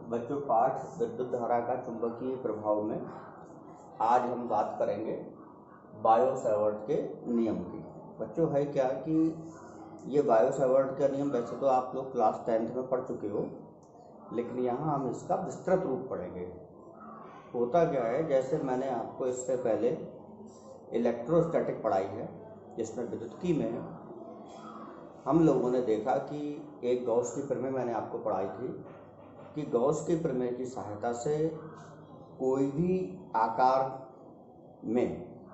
बच्चों, पाठ विद्युत धारा का चुंबकीय प्रभाव में आज हम बात करेंगे बायो सावर्ट के नियम की। बच्चों, है क्या कि ये बायो सावर्ट का नियम वैसे तो आप लोग क्लास 10th में पढ़ चुके हो, लेकिन यहाँ हम इसका विस्तृत रूप पढ़ेंगे। होता क्या है, जैसे मैंने आपको इससे पहले इलेक्ट्रोस्टैटिक पढ़ाई है, जिसमें विद्युत्की में हम लोगों ने देखा कि एक गॉस की प्रमेय मैंने आपको पढ़ाई थी कि गॉस की प्रमेय की सहायता से कोई भी आकार में,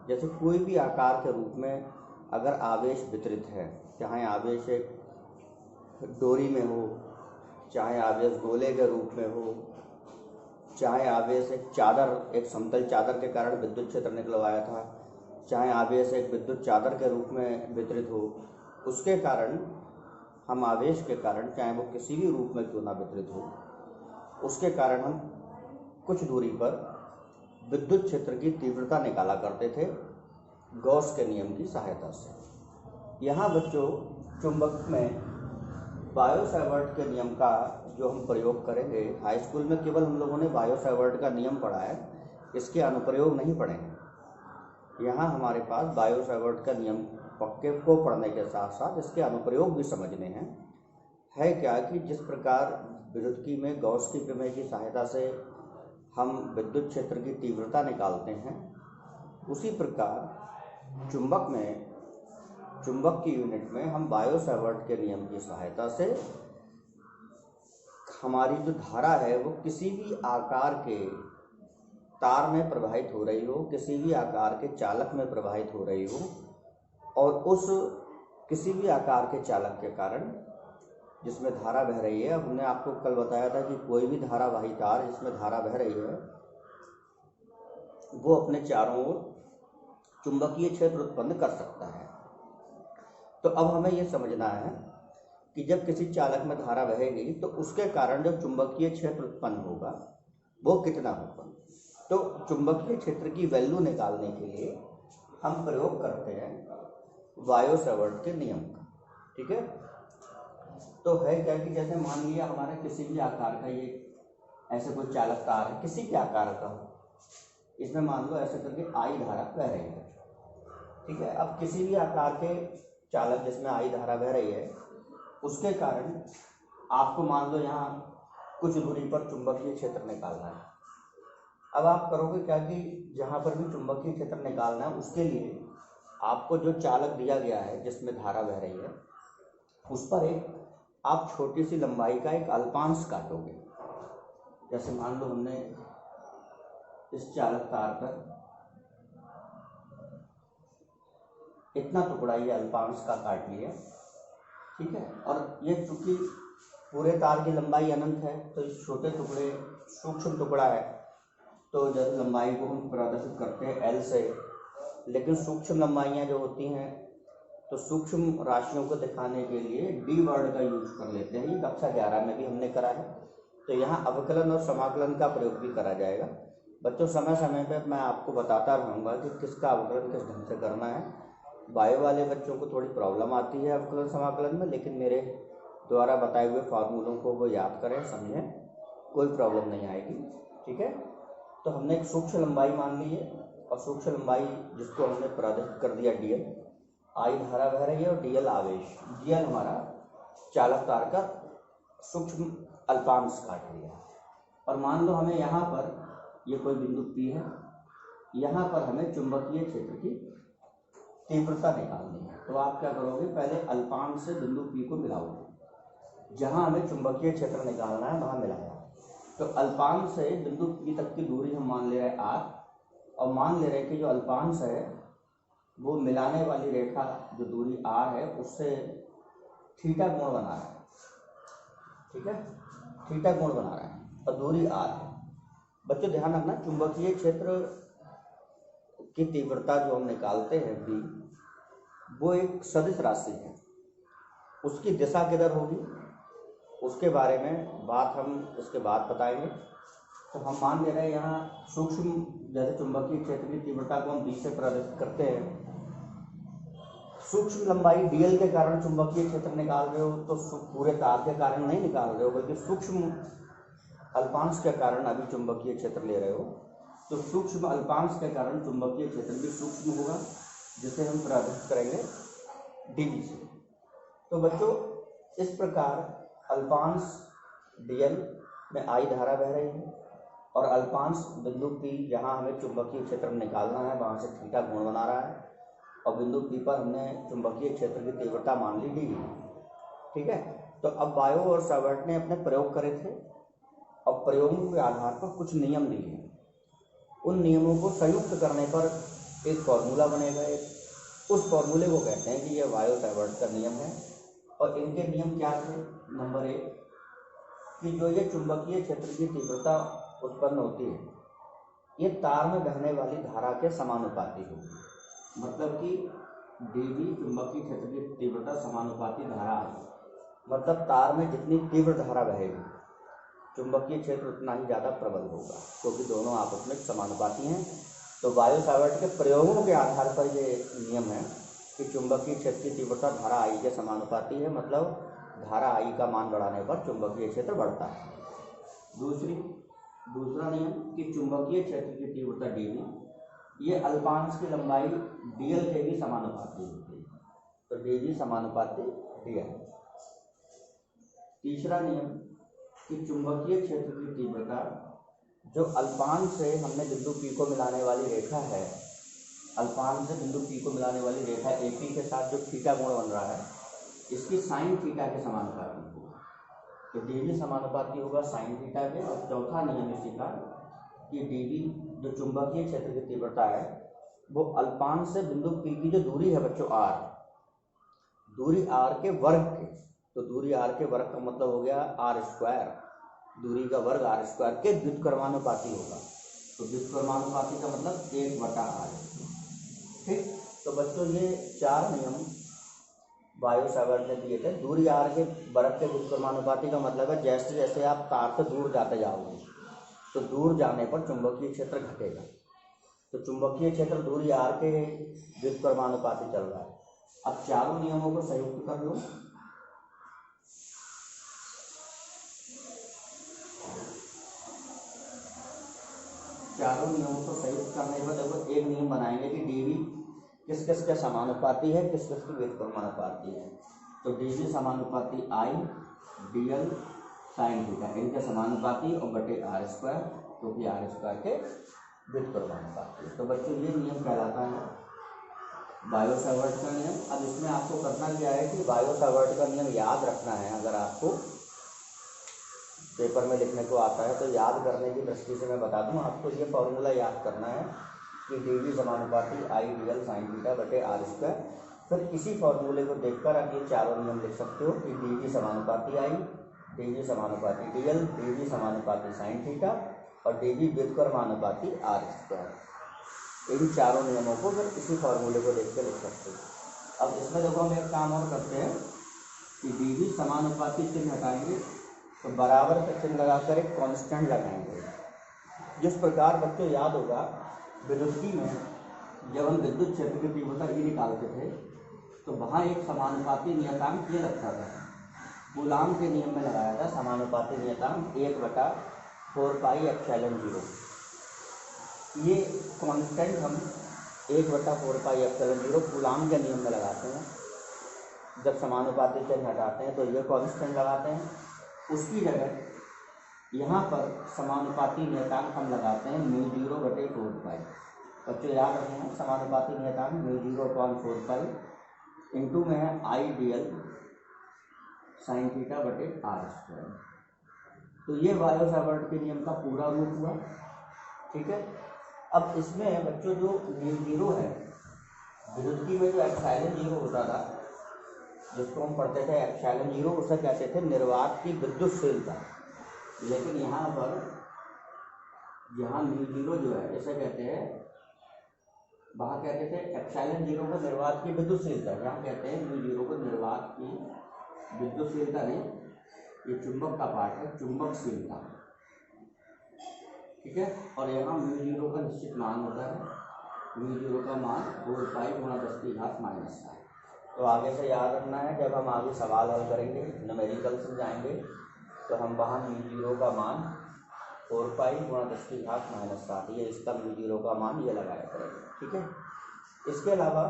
जैसे कोई भी आकार के रूप में अगर आवेश वितरित है, चाहे आवेश एक डोरी में हो, चाहे आवेश गोले के रूप में हो, चाहे आवेश एक चादर, एक समतल चादर के कारण विद्युत क्षेत्र निकलवाया था, चाहे आवेश एक विद्युत चादर के रूप में वितरित हो, उसके कारण हम आवेश के कारण, चाहे वो किसी भी रूप में क्यों ना वितरित हो, उसके कारण हम कुछ दूरी पर विद्युत क्षेत्र की तीव्रता निकाला करते थे गॉस के नियम की सहायता से। यहाँ बच्चों, चुंबक में बायो सावर्ट के नियम का जो हम प्रयोग करेंगे, हाई स्कूल में केवल हम लोगों ने बायो सावर्ट का नियम पढ़ा है, इसके अनुप्रयोग नहीं पढ़े हैं। यहाँ हमारे पास बायो सावर्ट का नियम पक्के को पढ़ने के साथ साथ इसके अनुप्रयोग भी समझने हैं। है क्या कि जिस प्रकार विद्युत्की में गॉस की प्रमेय की सहायता से हम विद्युत क्षेत्र की तीव्रता निकालते हैं, उसी प्रकार चुंबक में, चुंबक की यूनिट में हम बायो सावर्ट के नियम की सहायता से हमारी जो धारा है वो किसी भी आकार के तार में प्रवाहित हो रही हो, किसी भी आकार के चालक में प्रवाहित हो रही हो, और उस किसी भी आकार के चालक के कारण जिसमें धारा बह रही है, अब हमने आपको कल बताया था कि कोई भी धारावाही तार जिसमें धारा बह रही है वो अपने चारों ओर चुंबकीय क्षेत्र उत्पन्न कर सकता है। तो अब हमें ये समझना है कि जब किसी चालक में धारा बहेगी तो उसके कारण जो चुंबकीय क्षेत्र उत्पन्न होगा वो कितना होगा। तो चुंबकीय क्षेत्र की वैल्यू निकालने के लिए हम प्रयोग करते हैं बायो सावर्ट के नियम का। ठीक है, तो है क्या कि जैसे मान लिया हमारे किसी भी आकार का ये ऐसे कोई चालक तार है, किसी भी आकार का हो, इसमें मान लो ऐसे करके आई धारा बह रही है। ठीक है, अब किसी भी आकार के चालक जिसमें आई धारा बह रही है, उसके कारण आपको मान लो यहाँ कुछ दूरी पर चुंबकीय क्षेत्र निकालना है। अब आप करोगे क्या कि जहाँ पर भी चुंबकीय क्षेत्र निकालना है, उसके लिए आपको जो चालक दिया गया है जिसमें धारा बह रही है, उस पर एक आप छोटी सी लंबाई का एक अल्पांश काटोगे। जैसे मान लो हमने इस चालक तार पर इतना टुकड़ा ये अल्पांश का काट लिया। ठीक है, और ये चूंकि पूरे तार की लंबाई अनंत है, तो इस छोटे टुकड़े, सूक्ष्म टुकड़ा है, तो जब लंबाई को हम प्रदर्शित करते हैं एल से, लेकिन सूक्ष्म लंबाइयाँ जो होती हैं तो सूक्ष्म राशियों को दिखाने के लिए डी वर्ड का यूज कर लेते हैं। ये कक्षा 11 में भी हमने करा है। तो यहाँ अवकलन और समाकलन का प्रयोग भी करा जाएगा। बच्चों, समय समय पर मैं आपको बताता रहूँगा कि किसका अवकलन किस ढंग से करना है। बायो वाले बच्चों को थोड़ी प्रॉब्लम आती है अवकलन समाकलन में, लेकिन मेरे द्वारा बताए हुए फार्मूलों को वो याद करें, समझें, कोई प्रॉब्लम नहीं आएगी। ठीक है, तो हमने एक सूक्ष्म लंबाई मान ली है, और सूक्ष्म लंबाई जिसको हमने प्रदर्शित कर दिया डीएल, आई धारा बह रही है, और डीएल आवेश, डीएल हमारा चालक तार का सूक्ष्म अल्पांश काट लिया। और मान लो हमें यहाँ पर ये कोई बिंदु पी है, यहाँ पर हमें चुंबकीय क्षेत्र की तीव्रता निकालनी है। तो आप क्या करोगे, पहले अल्पांश से बिंदु पी को मिलाओगे, जहाँ हमें चुंबकीय क्षेत्र निकालना है वहाँ मिलाया। तो अल्पांश से बिंदु पी तक की दूरी हम मान ले रहे हैं आर, और मान ले रहे हैं कि जो अल्पांश है वो मिलाने वाली रेखा जो दूरी आर है उससे थीटा कोण बना रहा है। ठीक है, थीटा कोण बना रहा है और दूरी आर है। बच्चों ध्यान रखना, चुंबकीय क्षेत्र की तीव्रता जो हम निकालते हैं बी, वो एक सदिश राशि है। उसकी दिशा किधर होगी उसके बारे में बात हम इसके बाद बताएंगे। तो हम मान ले रहे हैं यहाँ सूक्ष्म, जैसे चुंबकीय क्षेत्र की तीव्रता को हम बी से प्रदर्शित करते हैं। सूक्ष्म लंबाई डीएल के कारण चुंबकीय क्षेत्र निकाल रहे हो, तो पूरे तार के कारण नहीं निकाल रहे हो, बल्कि सूक्ष्म अल्पांश के कारण अभी चुंबकीय क्षेत्र ले रहे हो, तो सूक्ष्म अल्पांश के कारण चुंबकीय क्षेत्र भी सूक्ष्म होगा, जिसे हम प्रदर्शित करेंगे dv से। तो बच्चों इस प्रकार अल्पांश dl में I धारा बह रही है और अल्पांश बिंदु P जहाँ हमें चुंबकीय क्षेत्र निकालना है वहाँ से थीटा कोण बना रहा है, और बिंदु P पर हमने चुंबकीय क्षेत्र की तीव्रता मान ली dv। ठीक है, तो अब बायो और सावर्ट ने अपने प्रयोग करे थे और प्रयोगों के आधार पर कुछ नियम दिए हैं। उन नियमों को संयुक्त करने पर एक फॉर्मूला बनेगा। उस फॉर्मूले को कहते हैं कि यह बायो सावर्ट का नियम है। और इनके नियम क्या थे? नंबर 1 कि जो ये चुंबकीय क्षेत्र की तीव्रता उत्पन्न होती है ये तार में बहने वाली धारा के समानुपाती होगी। मतलब कि dv चुंबकीय क्षेत्र की तीव्रता समानुपाती धारा है, मतलब तार में जितनी तीव्र धारा बहेगी चुंबकीय क्षेत्र उतना ही ज़्यादा प्रबल होगा, क्योंकि दोनों आपस में समानुपाती हैं। तो बायो सावर्ट के प्रयोगों के आधार पर ये नियम है कि चुंबकीय क्षेत्र की तीव्रता धारा I के समानुपाती है, मतलब धारा I का मान बढ़ाने पर चुंबकीय क्षेत्र बढ़ता है। दूसरा नियम कि चुंबकीय क्षेत्र की तीव्रता dv ये अल्पांश की लंबाई dl के भी समानुपाती होती है, तो dv समानुपाती dl। तीसरा नियम कि चुंबकीय क्षेत्र की तीव्रता जो अल्पांश से हमने बिंदु P को मिलाने वाली रेखा है, अल्पांश से बिंदु P को मिलाने वाली रेखा AP के साथ जो थीटा कोण बन रहा है इसकी साइन थीटा के समानुपाती होगा, तो dv समानुपाती होगा साइन थीटा के। और चौथा नियम इसी का कि dv जो चुंबकीय क्षेत्र की तीव्रता है वो अल्पांश से बिंदु P की जो दूरी है बच्चों r, दूरी r के वर्ग के, तो दूरी r के वर्ग का मतलब हो गया r², दूरी का वर्ग r² के व्युत्क्रमानुपाती होगा। तो व्युत्क्रमानुपाती का मतलब 1/r। ठीक, तो बच्चों ये 4 नियम बायो सावर्ट ने दिए थे। दूरी r के वर्ग के व्युत्क्रमानुपाती का मतलब है जैसे जैसे आप तार से दूर जाते जाओगे तो दूर जाने पर चुंबकीय क्षेत्र घटेगा, तो चुंबकीय क्षेत्र दूरी r के व्युत्क्रमानुपाती चल रहा है। अब चारों नियमों को संयुक्त कर लो। चारों नियमों को संयुक्त करने पर देखो एक नियम बनाएंगे कि dv किस किस के समानुपाती है, किस किस की व्युत्क्रमानुपाती है। तो dv समानुपाती I dl साइन थीटा, इनके समानुपाती और बटे r², क्योंकि r² के व्युत्क्रमानुपाती है। तो बच्चों ये नियम कहलाता है बायो सावर्ट का नियम। अब इसमें आपको करना क्या है कि बायो सावर्ट का नियम याद रखना है। अगर आपको पेपर में लिखने को आता है तो याद करने की दृष्टि से मैं बता दूं, आपको ये फॉर्मूला याद करना है कि dv समानुपाती I dl साइन थीटा बटे r²। फिर इसी फॉर्मूले को देखकर आप ये चारों नियम लिख सकते हो कि dv समानुपाती I, dv समानुपाती dl, dv समानुपाती साइन थीटा और dv व्युत्क्रमानुपाती r²। इन चारों नियमों को फिर इसी फॉर्मूले को देख कर लिख सकते हो। अब इसमें देखो हम एक काम और करते हैं कि dv समानुपाती चिन्ह हटाएंगे तो बराबर का चिन्ह लगाकर एक कांस्टेंट लगाएंगे। जिस प्रकार बच्चों याद होगा विद्युती में जब हम विद्युत क्षेत्र की तीव्रता E निकालते थे तो वहाँ एक समानुपाती नियतांक ये रखा था, कूलाम के नियम में लगाया था समानुपाती नियतांक 1/4πε0। ये कांस्टेंट हम 1/4πε0 कूलाम के नियम में लगाते हैं। जब समानुपाती चिन्ह हटाते हैं तो ये कांस्टेंट लगाते हैं, उसकी जगह यहाँ पर समानुपाती नियतांक हम लगाते हैं μ0/4π। बच्चों याद रखना समानुपाती नियतांक μ0/4π इंटू में है I dl साइन थीटा बटे r²। तो ये बायो सावर्ट के नियम का पूरा रूप हुआ। ठीक है, अब इसमें बच्चों जो μ0 है विद्युती में जो ε0 होता था जिसको हम पढ़ते थे ε0, उसे कहते थे निर्वात की विद्युतशीलता। लेकिन यहाँ पर यहाँ μ0 जो है इसे कहते हैं, वहाँ कहते थे ε0 को निर्वात की विद्युतशीलता, यहाँ कहते हैं μ0 को निर्वात की विद्युतशीलता नहीं, ये चुंबक का पार्ट है, चुंबकशीलता। ठीक है, और यहाँ μ0 का निश्चित मान होता है, μ0 का मान 4π × 10⁻⁻⁴। तो आगे से याद रखना है, जब हम आगे सवाल हल करेंगे न्यूमेरिकल समझाएंगे तो हम वहाँ μ0 का मान 4 पाई गुणा 10⁻⁻7, ये इसका म्यू0 का मान ये लगाया करेंगे। ठीक है, इसके अलावा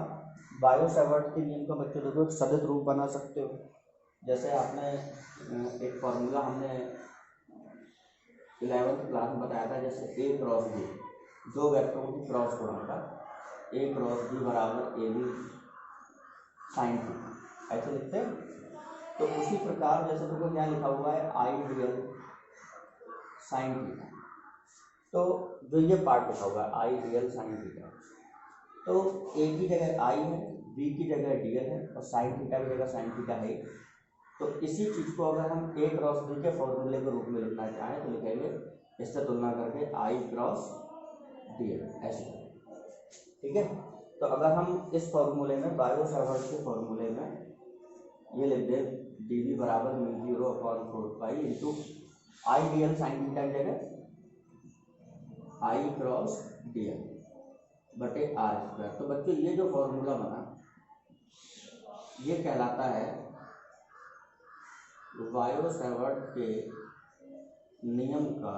बायो सेवर्ट के नियम का बच्चों देखो सदिश रूप बना सकते हो। जैसे आपने एक फॉर्मूला हमने 11th क्लास में बताया था, जैसे A क्रॉस B, दो वेक्टरों की क्रॉस गुणन का A क्रॉस B बराबर AB साइन थीटा, ऐसे लिखते हैं। तो उसी प्रकार जैसे देखो क्या लिखा हुआ है आइडियल साइन थीटा, तो जो ये पार्ट लिखा हुआ है आइडियल साइन थीटा, तो A की जगह I है, B की जगह DL है और साइन थीटा की जगह साइन थीटा है। तो इसी चीज़ को अगर हम A क्रॉस B के फॉर्मूले के रूप में लिखना चाहें तो लिखेंगे इससे तुलना करके I क्रॉस DL, ऐसे। ठीक है, तो अगर हम इस फॉर्मूले में बायो सेवर्ट के फॉर्मूले में ये लिख दें dV बराबर μ0/4 pi into I dl sine theta की जगह I क्रॉस DL बटे r²। तो बच्चों ये जो फॉर्मूला बना ये कहलाता है बायो सेवर्ट के नियम का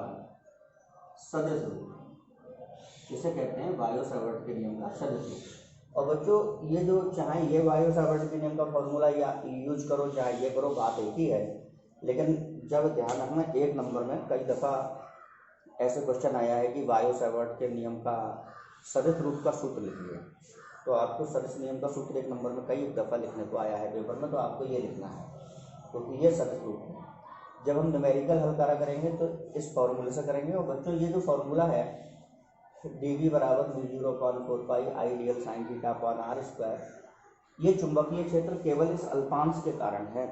सदिश रूप, इसे कहते हैं बायो सेवर्ट के नियम का सदिश रूप। और बच्चों ये जो चाहे ये बायो सेवर्ट के नियम का फॉर्मूला या यूज करो चाहे ये करो, बात एक ही है। लेकिन जब ध्यान रखना, एक नंबर में कई दफ़ा ऐसे क्वेश्चन आया है कि बायो सेवर्ट के नियम का सदिश रूप का सूत्र लिखिए, तो आपको सदिश नियम का सूत्र एक नंबर में कई दफ़ा लिखने को आया है पेपर में, तो आपको ये लिखना है क्योंकि ये सदिश रूप है। जब हम न्यूमेरिकल हल करा करेंगे तो इस फॉर्मूले से करेंगे। और बच्चों ये जो फॉर्मूला है dV बराबर μ0/4 pi I dl sine theta upon r², ये चुंबकीय क्षेत्र केवल इस अल्पांश के कारण है।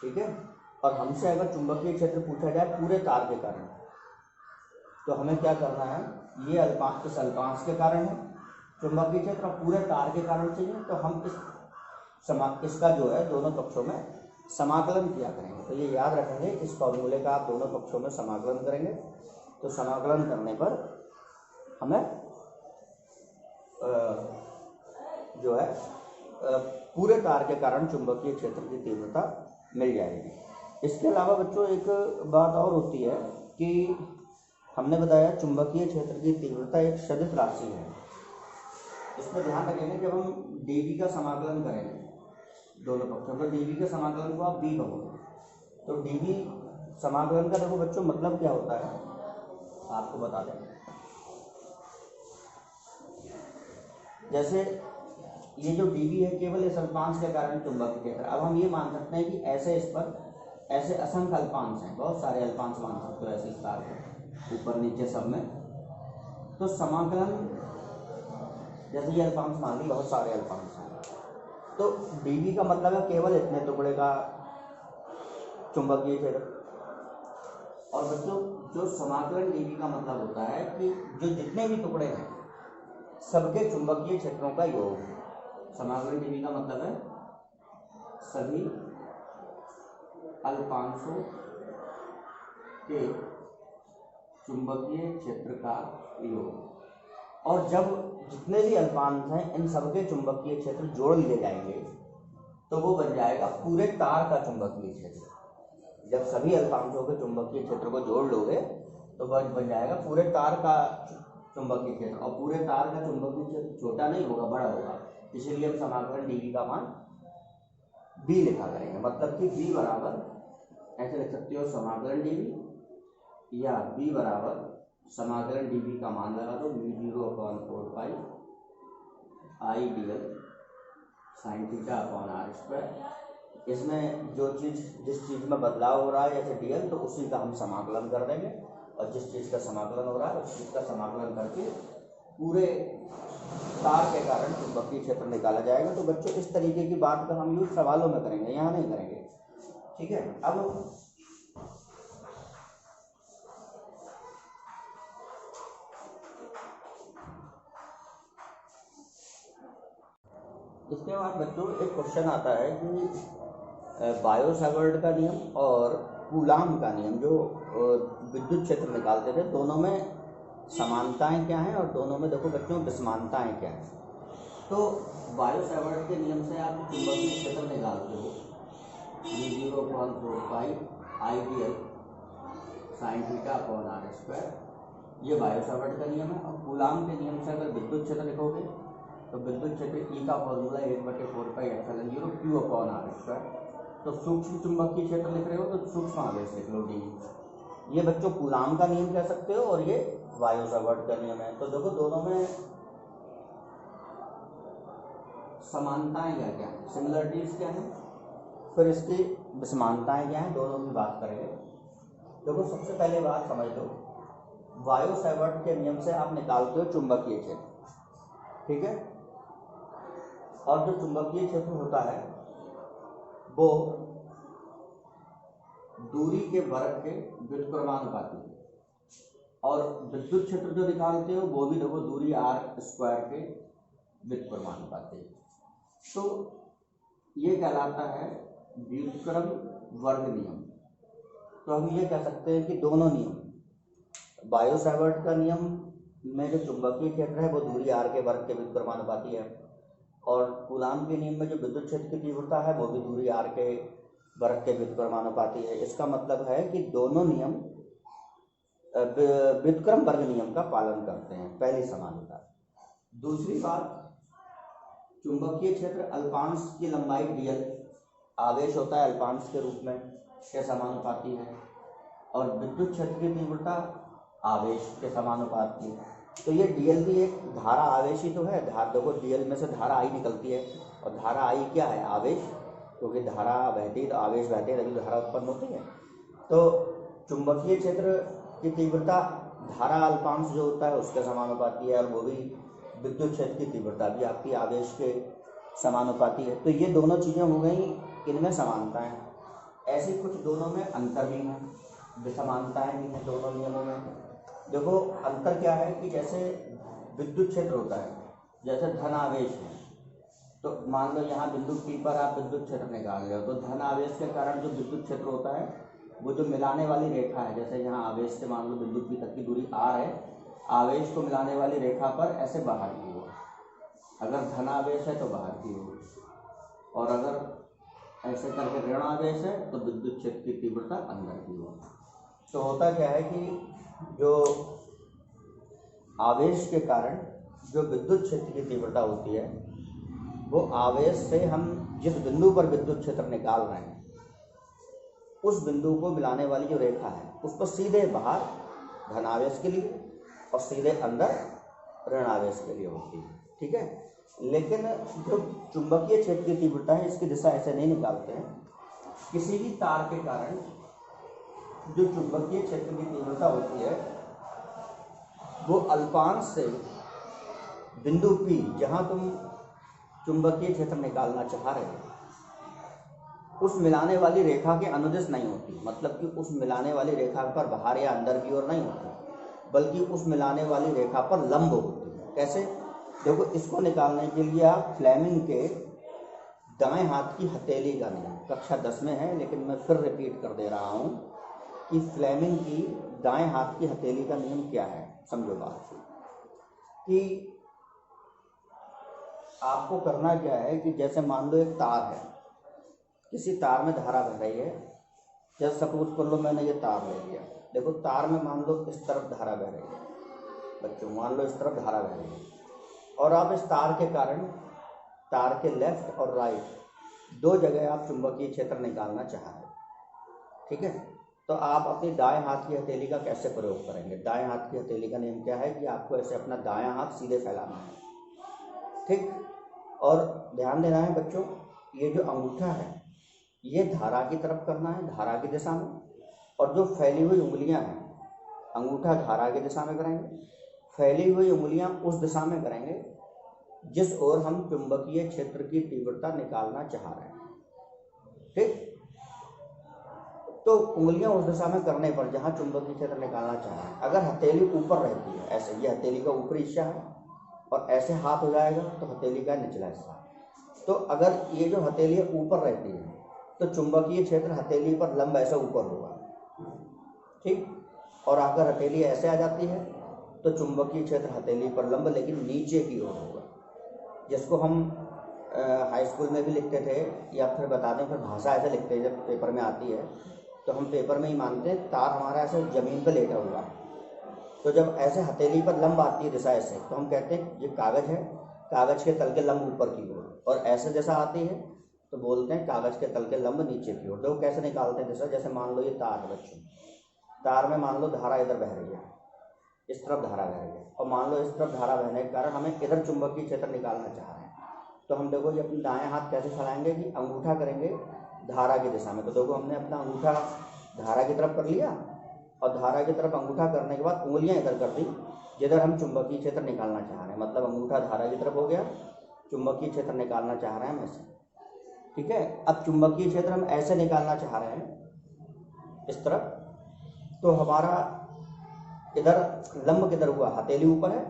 ठीक है, और हमसे अगर चुंबकीय क्षेत्र पूछा जाए पूरे तार के कारण, तो हमें क्या करना है, ये अल्पांश इस अल्पांश के कारण है चुंबकीय क्षेत्र और पूरे तार के कारण चाहिए, तो हम इसका जो है दोनों पक्षों में समाकलन किया करेंगे। तो ये याद रखेंगे, इस फॉर्मूले का आप दोनों पक्षों में समाकलन करेंगे, तो समाकलन करने पर हमें जो है पूरे तार के कारण चुंबकीय क्षेत्र की तीव्रता मिल जाएगी। इसके अलावा बच्चों एक बात और होती है कि हमने बताया चुंबकीय क्षेत्र की तीव्रता एक सदिश राशि है। इसमें ध्यान रखेंगे जब हम dV का समाकलन करेंगे दोनों पक्षों पर, dV के समाकलन को आप V कहोगे, तो dV समाकलन का देखो बच्चों मतलब क्या होता है आपको बता दें। जैसे ये जो dV है केवल इस अल्पांश के कारण चुंबकीय क्षेत्र। अब हम ये मान सकते हैं कि ऐसे इस पर ऐसे असंख्य अल्पांश हैं, बहुत सारे अल्पांश मान सकते हो ऐसे इस तार पर ऊपर नीचे सब में। तो समाकलन जैसे ये अल्पांश मान ली, बहुत सारे अल्पांश हैं, तो dV का मतलब है केवल इतने टुकड़े का चुंबकीय क्षेत्र। और बच्चों जो समाकलन dV का मतलब होता है कि जो जितने भी टुकड़े हैं सबके चुंबकीय क्षेत्रों का योग। समाकलन dV का मतलब है सभी अल्पांशों के चुंबकीय क्षेत्र का योग। और जब जितने भी अल्पांश हैं इन सबके चुंबकीय क्षेत्र जोड़ लिए जाएंगे तो वो बन जाएगा पूरे तार का चुंबकीय क्षेत्र। जब सभी अल्पांशों के चुंबकीय क्षेत्र को जोड़ लोगे तो बन जाएगा पूरे तार का चुंबकीय क्षेत्र। और पूरे तार का चुंबकीय क्षेत्र छोटा नहीं होगा, बड़ा होगा, इसीलिए हम समाकलन dV का मान B लिखा करेंगे। मतलब कि B बराबर ऐसे लिख सकते हो समाकलन dV, या B बराबर समाकलन dV का मान लगा दो μ0/4 pi I dl sine theta upon r²। इसमें जो चीज़ जिस चीज़ में बदलाव हो रहा है जैसे dl, तो उसी का हम समाकलन कर देंगे, और जिस चीज़ का समाकलन हो रहा है उस चीज़ का समाकलन करके पूरे तार के कारण चुंबकीय क्षेत्र निकाला जाएगा। तो बच्चों इस तरीके की बात का हम यूज सवालों में करेंगे, यहाँ नहीं करेंगे। ठीक है, अब इसके बाद बच्चों एक क्वेश्चन आता है कि बायो सेवर्ट का नियम और कूलाम का नियम जो विद्युत क्षेत्र निकालते थे, दोनों में समानताएं क्या हैं और दोनों में देखो बच्चों विषमानताएं क्या हैं। तो बायो सेवर्ट के नियम से आप चुंबकीय क्षेत्र निकालते हो μ0/4 pi I dl sine theta upon r square, ये बायो सावर्ट का नियम है। और कूलाम के नियम से अगर विद्युत क्षेत्र लिखोगे तो विद्युत क्षेत्र ई का formula 1/4πε0 Q upon r square. तो सूक्ष्म चुंबकीय क्षेत्र लिख रहे हो तो सूक्ष्म आवेश लिख लो डी। ये बच्चों कूलाम का नियम कह सकते हो और ये बायो सावर्ट का नियम है। तो देखो दोनों में समानताएं क्या क्या है, सिमिलरिटीज क्या है, फिर इसकी विसमानताएं क्या हैं, दोनों की बात करेंगे। देखो सबसे पहले बात समझ लो, बायो सावर्ट के नियम से आप निकालते हो चुंबकीय क्षेत्र, ठीक है। और जो चुंबकीय क्षेत्र होता है वो दूरी के वर्ग के व्युत्क्रमानुपाती है। और विद्युत क्षेत्र जो निकालते हो वो भी देखो दूरी आर स्क्वायर के व्युत्क्रमानुपाती है। तो ये कहलाता है व्युत्क्रम वर्ग नियम। तो हम ये कह सकते हैं कि दोनों नियम, बायो सावर्ट का नियम में जो चुंबकीय क्षेत्र है वो दूरी आर के वर्ग के व्युत्क्रमानुपाती है, और कूलाम के नियम में जो विद्युत क्षेत्र की तीव्रता है वो भी दूरी आर के वर्ग के व्युत्क्रमानुपाती है। इसका मतलब है कि दोनों नियम व्युत्क्रम वर्ग नियम का पालन करते हैं, पहली समानता। दूसरी बात, चुंबकीय क्षेत्र अल्पांश की लंबाई dl, आवेश होता है अल्पांश के रूप में, के समानुपाती है, और विद्युत क्षेत्र की तीव्रता आवेश के समानुपाती है। तो ये dl भी एक धारा आवेश ही तो है। देखो dl में से धारा I निकलती है, और धारा I क्या है, आवेश, क्योंकि धारा बहती तो आवेश बहते तभी धारा उत्पन्न होती है। तो चुंबकीय क्षेत्र की तीव्रता धारा अल्पांश जो होता है उसके समानुपाती है, और वो भी विद्युत क्षेत्र की तीव्रता भी आपकी आवेश के समानुपाती है। तो ये दोनों चीज़ें हो गई, इनमें समानताएं। ऐसे कुछ दोनों में अंतर भी हैं, विसमानताएं भी हैं दोनों नियमों में। देखो अंतर क्या है कि जैसे विद्युत क्षेत्र होता है, जैसे धन आवेश है, तो मान लो यहाँ बिंदु P पर आप विद्युत क्षेत्र निकाल रहे हो, तो धन आवेश के कारण जो विद्युत क्षेत्र होता है वो जो मिलाने वाली रेखा है, जैसे यहाँ आवेश से मान लो बिंदु P तक की दूरी r है, आवेश को मिलाने वाली रेखा पर ऐसे बाहर की ओर, अगर धन आवेश है तो बाहर की ओर, और अगर ऐसे करके ऋण आवेश है तो विद्युत क्षेत्र की तीव्रता अंदर की ओर। तो होता क्या है कि जो आवेश के कारण जो विद्युत क्षेत्र की तीव्रता होती है वो आवेश से हम जिस बिंदु पर विद्युत क्षेत्र निकाल रहे हैं उस बिंदु को मिलाने वाली जो रेखा है उस पर सीधे बाहर धन आवेश के लिए और सीधे अंदर ऋण आवेश के लिए होती है, ठीक है। लेकिन जो चुंबकीय क्षेत्र की तीव्रता है इसकी दिशा ऐसे नहीं निकालते हैं। किसी भी तार के कारण जो चुंबकीय क्षेत्र की तीव्रता होती है वो अल्पांश से बिंदु P जहाँ तुम चुंबकीय क्षेत्र निकालना चाह रहे हो उस मिलाने वाली रेखा के अनुदिश नहीं होती, मतलब कि उस मिलाने वाली रेखा पर बाहर या अंदर की ओर नहीं होती, बल्कि उस मिलाने वाली रेखा पर लंब होती है। कैसे? देखो इसको निकालने के लिए आप फ्लेमिंग के दाएं हाथ की हथेली का नियम कक्षा 10 में है, लेकिन मैं फिर रिपीट कर दे रहा हूँ कि फ्लेमिंग की दाएं हाथ की हथेली का नियम क्या है। समझो बात कि आपको करना क्या है कि जैसे मान लो एक तार है, किसी तार में धारा बह रही है, जैसे सपोज कर लो मैंने ये तार ले लिया, देखो तार में मान लो इस तरफ धारा बह रही है, बच्चों मान लो इस तरफ धारा बह रही है, और आप इस तार के कारण तार के लेफ्ट और राइट दो जगह आप चुंबकीय क्षेत्र निकालना चाह रहे हैं, ठीक है। तो आप अपनी दाएं हाथ की हथेली का कैसे प्रयोग करेंगे? दाएं हाथ की हथेली का नियम क्या है कि आपको ऐसे अपना दायां हाथ सीधे फैलाना है, ठीक। और ध्यान देना है बच्चों, ये जो अंगूठा है ये धारा की तरफ करना है, धारा की दिशा में, और जो फैली हुई उंगलियां हैं अंगूठा धारा की दिशा में करेंगे, फैली हुई उंगलियां उस दिशा में करेंगे जिस ओर हम चुंबकीय क्षेत्र की तीव्रता निकालना चाह रहे हैं, ठीक। तो उंगलियां उस दिशा में करने पर जहां चुंबकीय क्षेत्र निकालना चाह रहे हैं, अगर हथेली ऊपर रहती है ऐसे, ये हथेली का ऊपरी हिस्सा है और ऐसे हाथ हो जाएगा तो हथेली का निचला हिस्सा। तो अगर ये जो हथेली ऊपर रहती है तो चुंबकीय क्षेत्र हथेली पर लंब ऐसे ऊपर होगा, ठीक। और अगर हथेली ऐसे आ जाती है तो चुंबकीय क्षेत्र हथेली पर लंब लेकिन नीचे की ओर होगा, जिसको हम हाई स्कूल में भी लिखते थे, या फिर बता दें फिर भाषा ऐसे लिखते हैं जब पेपर में आती है तो हम पेपर में ही मानते हैं तार हमारा ऐसे ज़मीन पर लेटा हुआ है, तो जब ऐसे हथेली पर लंब आती है दिशा ऐसे, तो हम कहते हैं ये कागज़ है, कागज़ के तल के लंब ऊपर की ओर, और ऐसे दिशा आती है तो बोलते हैं कागज़ के तल के लंब नीचे की ओर। तो कैसे निकालते हैं दिशा, जैसे मान लो ये तार है बच्चों, तार में मान लो धारा इधर बह रही है, इस तरफ धारा बह रही है, और मान लो इस तरफ धारा बहने के कारण हमें इधर चुंबकीय क्षेत्र निकालना चाह रहे हैं, तो हम देखो ये अपने दाएं हाथ कैसे चलाएंगे कि अंगूठा करेंगे धारा की दिशा में। तो देखो हमने अपना अंगूठा धारा की तरफ कर लिया, और धारा की तरफ अंगूठा करने के बाद उंगलियां इधर कर दी जिधर हम चुंबकीय क्षेत्र निकालना चाह रहे हैं। मतलब अंगूठा धारा की तरफ हो गया, चुंबकीय क्षेत्र निकालना चाह रहे हैं हम ऐसे, ठीक है। अब चुंबकीय क्षेत्र हम ऐसे निकालना चाह रहे हैं इस तरफ, तो हमारा इधर लंब किधर हुआ, हथेली ऊपर है,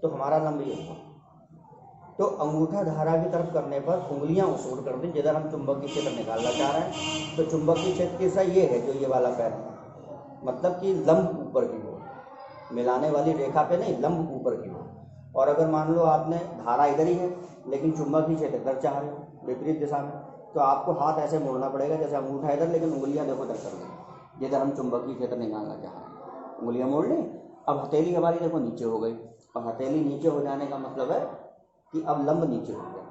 तो हमारा लंब ये हुआ। तो अंगूठा धारा की तरफ करने पर उंगलियां उस ओर कर दें जिधर हम चुंबकीय क्षेत्र निकालना चाह रहे हैं। तो चुंबकीय क्षेत्र की दिशा ये है, जो ये वाला पैर है, मतलब कि लंब ऊपर की ओर, मिलाने वाली रेखा पे नहीं, लंब ऊपर की ओर। और अगर मान लो आपने धारा इधर ही है लेकिन चुंबकीय क्षेत्र इधर चाह रहे हो विपरीत दिशा में, तो आपको हाथ ऐसे मोड़ना पड़ेगा, जैसे अंगूठा इधर लेकिन उंगलियां देखो इधर कर लें जिधर हम चुंबकीय क्षेत्र निकालना चाह रहे हैं। उंगलियां मोड़ लें। अब हथेली हमारी देखो नीचे हो गई, और हथेली नीचे हो जाने का मतलब है कि अब लंब नीचे हो गया,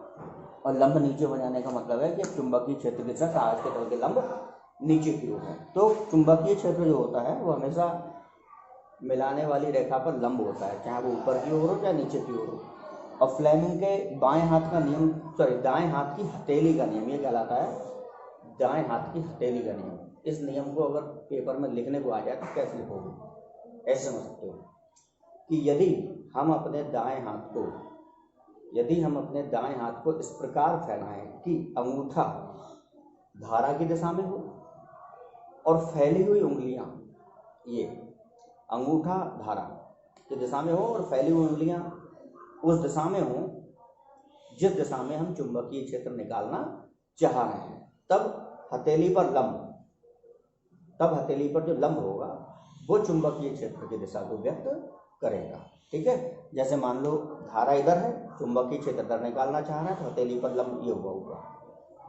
और लंब नीचे हो जाने का मतलब है कि चुंबकीय क्षेत्र की दिशा कागज के तल के लंब नीचे की ओर है। तो चुंबकीय क्षेत्र जो होता है वो हमेशा मिलाने वाली रेखा पर लंब होता है, चाहे वो ऊपर की ओर हो चाहे नीचे की ओर हो। और फ्लेमिंग के बाएं हाथ का नियम, दाएं हाथ की हथेली का नियम ये कहलाता है, दाएं हाथ की हथेली का नियम। इस नियम को अगर पेपर में लिखने को आ जाए तो कैसे लिखोगे, ऐसे समझ सकते हो कि यदि हम अपने दाएं हाथ को इस प्रकार फैलाएं कि अंगूठा धारा की दिशा में हो और फैली हुई उंगलियां, ये अंगूठा धारा की दिशा में हो और फैली हुई उंगलियां उस दिशा में हो जिस दिशा में हम चुंबकीय क्षेत्र निकालना चाह रहे हैं, तब हथेली पर जो लंब होगा वो चुंबकीय क्षेत्र की दिशा को व्यक्त करेगा, ठीक है। जैसे मान लो धारा इधर है, चुंबकीय क्षेत्र इधर निकालना चाह रहे हैं, तो हथेली पर लंब ये हुआ,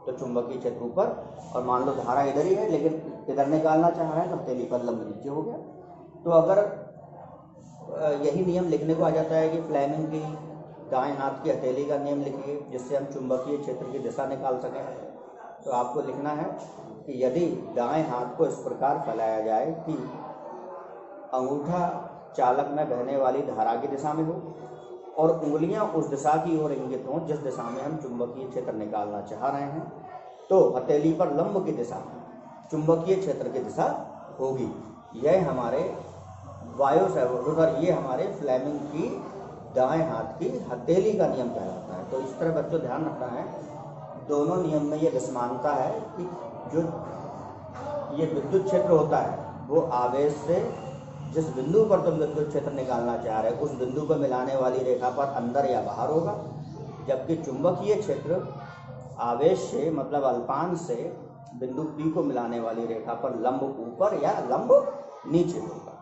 तो चुंबकीय क्षेत्र ऊपर, और मान लो धारा इधर ही है लेकिन इधर निकालना चाह रहे हैं, तो हथेली पर लंब नीचे हो गया। तो अगर यही नियम लिखने को आ जाता है कि फ्लेमिंग की दाएं हाथ की हथेली का नियम लिखिए जिससे हम चुंबकीय क्षेत्र की दिशा निकाल सकें, तो आपको लिखना है कि यदि दाएं हाथ को इस प्रकार फैलाया जाए कि अंगूठा चालक में बहने वाली धारा की दिशा में हो और उंगलियां उस दिशा की ओर इंगित हों जिस दिशा में हम चुंबकीय क्षेत्र निकालना चाह रहे हैं, तो हथेली पर लंब की दिशा चुंबकीय क्षेत्र की दिशा होगी। यह हमारे ये हमारे फ्लेमिंग की दाएं हाथ की हथेली का नियम कहलाता है। तो इस तरह बच्चों ध्यान रखना है, दोनों नियम में ये विषमानता है कि जो ये विद्युत क्षेत्र होता है वो आवेश से जिस बिंदु पर तुम विद्युत क्षेत्र निकालना चाह रहे हो उस बिंदु को मिलाने वाली रेखा पर अंदर या बाहर होगा, जबकि चुंबकीय क्षेत्र आवेश से मतलब अल्पांश से बिंदु P को मिलाने वाली रेखा पर लंब ऊपर या लंब नीचे होगा।